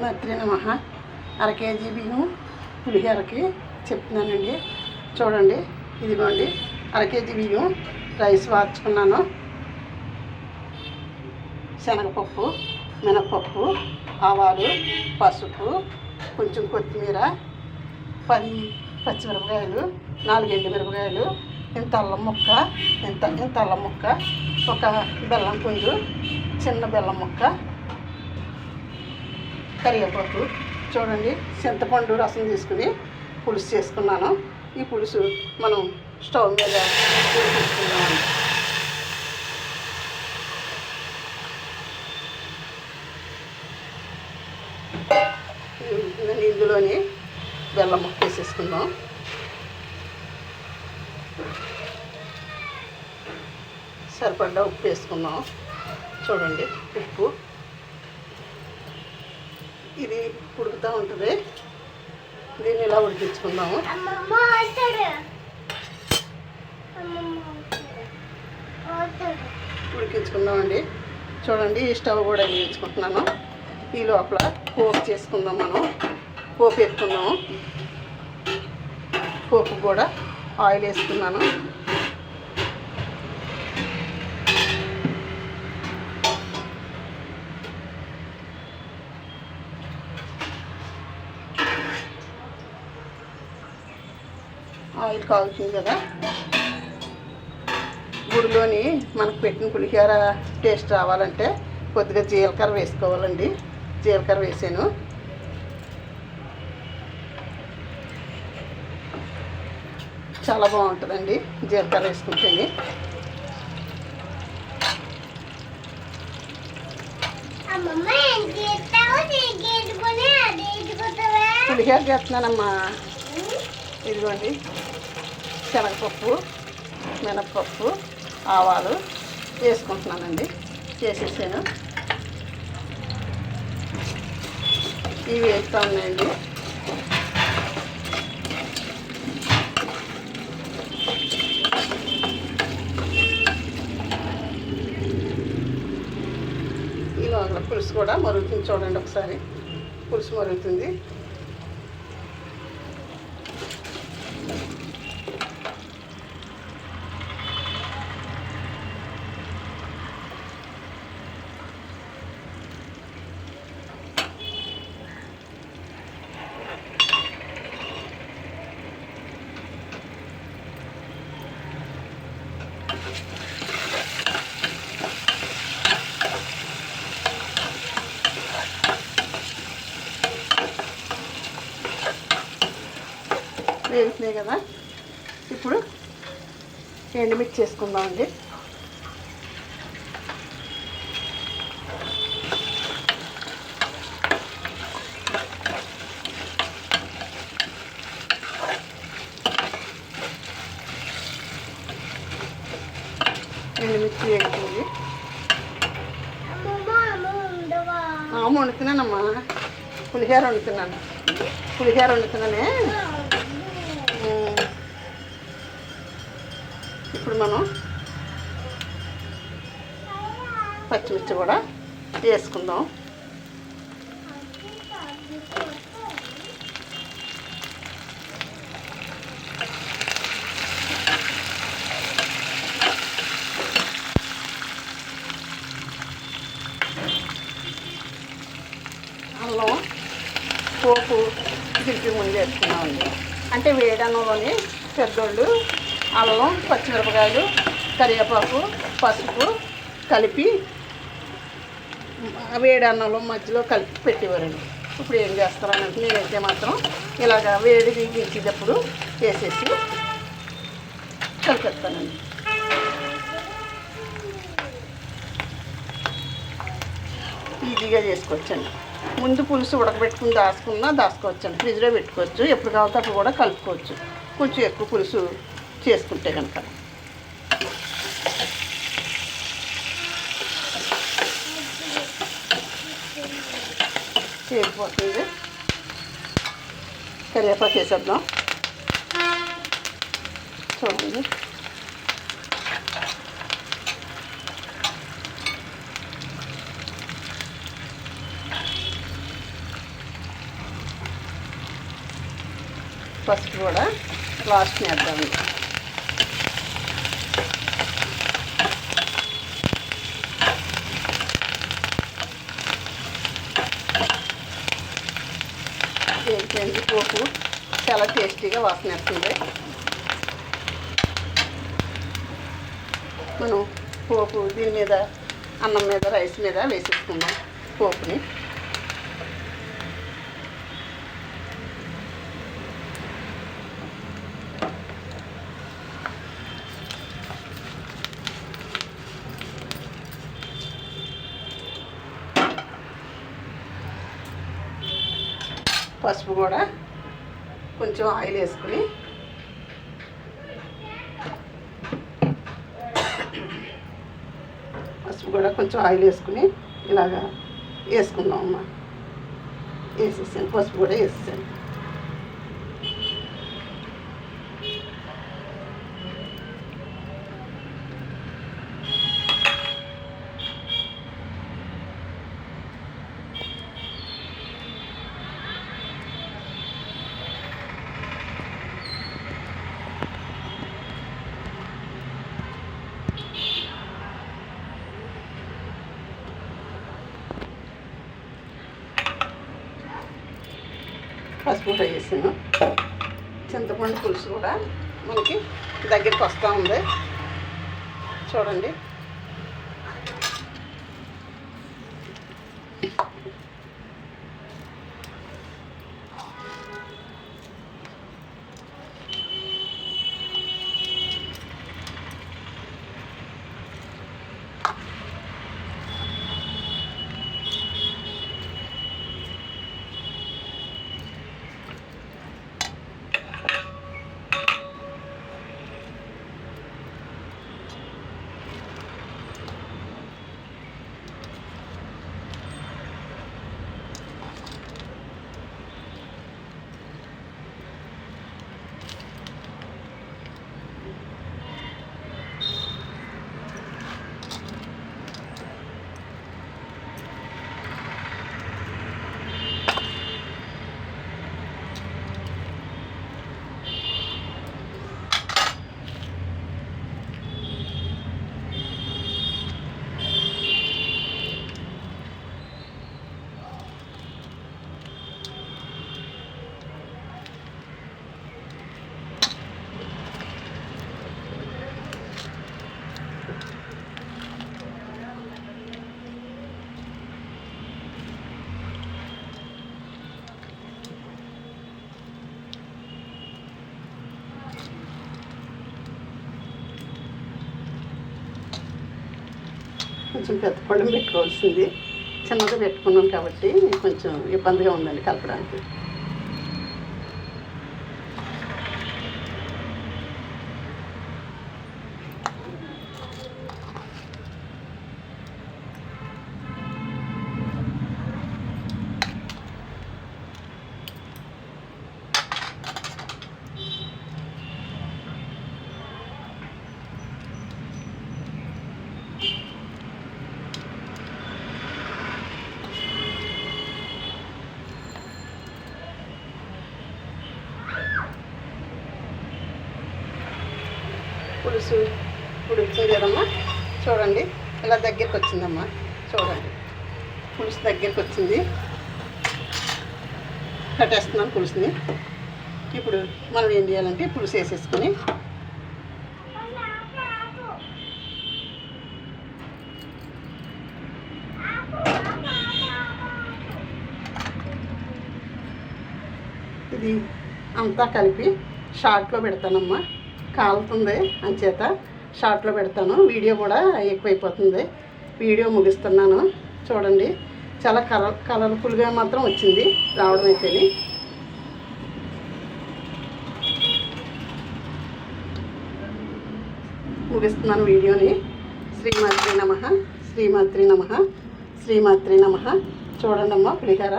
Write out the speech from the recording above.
శ్రీమాత్రే నమః. అర కేజీ బియ్యం పులిహోరకి చెప్తున్నానండి. చూడండి, ఇదిగోండి అర కేజీ బియ్యం రైస్ వార్చుకున్నాను. శనగపప్పు, మినపప్పు, ఆవాలు, పసుపు, కొంచెం కొత్తిమీర, 10 పచ్చిమిరపకాయలు, 4 ఎండుమిరపకాయలు, ఇంత అల్లం ముక్క, ఇంత అల్లం ముక్క, ఒక బెల్లం పుంజు, చిన్న బెల్లం ముక్క, కరివేపాకు. చూడండి, చింతపండు రసం తీసుకుని పులుసు చేసుకున్నాను. ఈ పులుసు మనం స్టవ్ మీద తీసుకున్నాము. ఇందులోని బెల్లం ముక్క వేసేసుకుందాం. సరిపడ్డా ఉప్పు వేసుకుందాం. చూడండి, ఉప్పు ఇది ఉడుకుతూ ఉంటుంది. దీన్ని ఇలా ఉడికించుకుందాము. ఉడికించుకుందామండి. చూడండి, ఈ స్టవ్ కూడా వేయించుకుంటున్నాను. ఈ లోపల పోపు చేసుకుందాం. మనం పోపు వేసుకుందాము. పోపు కూడా ఆయిల్ వేసుకున్నాను. ఆయిల్ కాగుతుంది కదా. గుడిలోని మనకు పెట్టిన పులిహోర టేస్ట్ రావాలంటే కొద్దిగా జీలకర్ర వేసుకోవాలండి. జీలకర్ర వేసాను. చాలా బాగుంటుందండి జీలకర్ర వేసుకుంటేనే. పులిహోర చేస్తున్నానమ్మా. ఇదిగోండి, శనగపప్పు, మినపప్పు, ఆవాలు వేసుకుంటున్నానండి. వేసేసాను. ఇవి వేస్తూ ఉన్నాయండి. ఈ లోపల పులుసు కూడా మరుగుతుంది. చూడండి ఒకసారి, పులుసు మరుగుతుంది. వేగుతున్నాయి కదా. ఇప్పుడు ఎండుమిర్చి చేసుకుందామండి. ఎండుమిర్చి వేగుతుంది. వండుతున్నానమ్మా. పులిహోర వండుతున్నానే. ఇప్పుడు మనం పచ్చిమిర్చి కూడా వేసుకుందాం. అల్లం పోపు దింపి ముందు వేసుకున్నామండి. అంటే వేడన్నంలోని పెద్దోళ్ళు అల్లం, పచ్చిమిరపకాయలు, కరివేపాకు, పసుపు కలిపి వేడన్నంలో మధ్యలో కలిపి పెట్టేవారండి. ఇప్పుడు ఏం చేస్తారనంటే, నేనైతే మాత్రం ఇలాగ వేడి దించేటప్పుడు వేసేసి కలిపేస్తానండి. ఈజీగా చేసుకోవచ్చండి. ముందు పులుసు ఉడకబెట్టుకుని దాచుకోవచ్చండి. ఫ్రిడ్జ్లో పెట్టుకోవచ్చు. ఎప్పుడు కావాలంటే అప్పుడు కూడా కలుపుకోవచ్చు. కొంచెం ఎక్కువ పులుసు చేసుకుంటే కనుక. చేరిపోతుంది. కరివేపాకు వేసేద్దాం. చూడండి, పసుపు కూడా లాస్ట్ వేద్దామండి. ఏంటంటే పోపు చాలా టేస్టీగా వాసన వస్తుంది. మనం పోపు దీని మీద అన్నం మీద రైస్ మీద వేసేసుకుందాం పోపుని. పసుపు కూడా కొంచెం ఆయిల్ వేసుకుని ఇలాగా వేసుకుందాం అమ్మ. వేసేసాను, పసుపు కూడా వేసేసాను. పసుపు కూడా వేసాను. చింతపండు పులుసు కూడా మనకి దగ్గరికి వస్తూ ఉంది చూడండి. కొంచెం పెద్ద పళ్ళం పెట్టుకోవాల్సింది, చిన్నగా పెట్టుకున్నాం కాబట్టి కొంచెం ఇబ్బందిగా ఉందండి కలపడానికి. పులుసు ఉడుకుతుంది కదమ్మా, చూడండి ఇలా దగ్గరికి వచ్చిందమ్మా. చూడండి పులుసు దగ్గరికి వచ్చింది. కట్టేస్తున్నాను పులుసుని. ఇప్పుడు మనం ఏం చేయాలంటే పులుసు వేసేసుకొని ఇది అంతా కలిపి షార్ట్లో పెడతానమ్మా. కాలుతుంది అంచేత షార్ట్లో పెడతాను. వీడియో కూడా ఎక్కువైపోతుంది. వీడియో ముగిస్తున్నాను. చూడండి చాలా కలర్ఫుల్గా మాత్రం వచ్చింది రావడం అయితేనే. ముగిస్తున్నాను వీడియోని. శ్రీమాత్రే నమః, శ్రీమాత్రే నమః, శ్రీమాత్రే నమః. చూడండి అమ్మ పులిహోర